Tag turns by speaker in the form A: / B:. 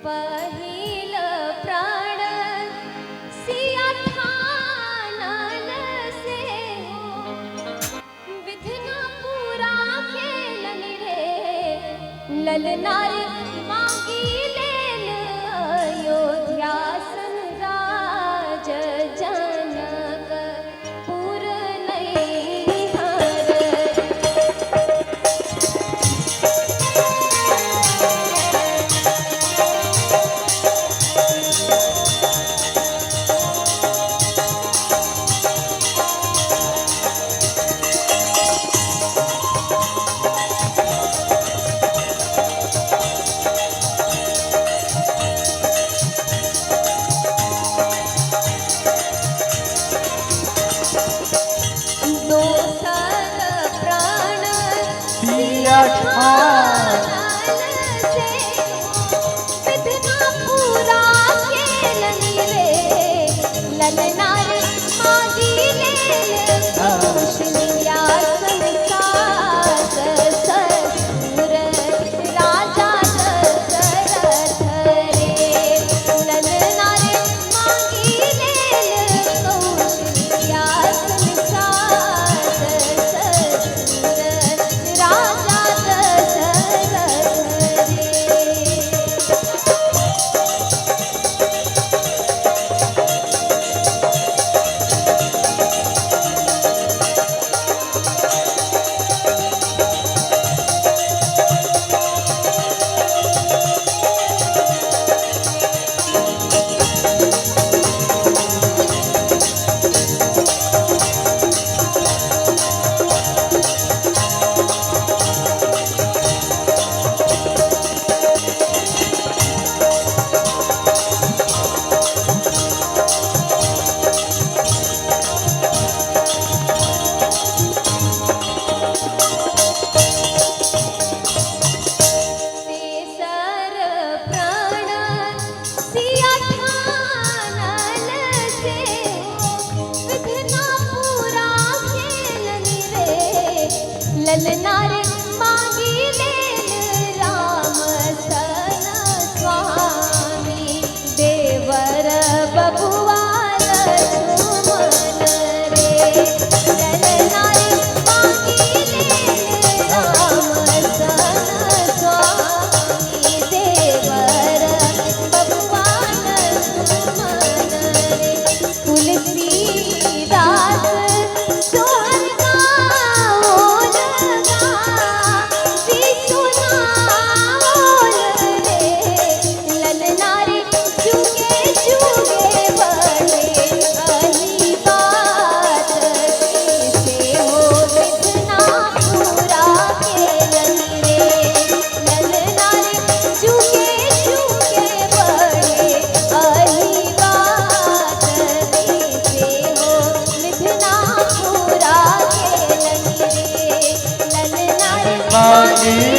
A: पहिल प्राण सिया ठानल से विधना पूरा खेलन रे ललना रे मांगी लेन अयोध्या सन राज जनक पुर नहीं हर ललना रे मांगी लेन राम सन स्वामी देवर बबुआ लक्ष्मण रे ललना रे मांगी लेन राम सन स्वामी देवर बबुआ लक्ष्मण रे तुलसीदास सोहर
B: मांगी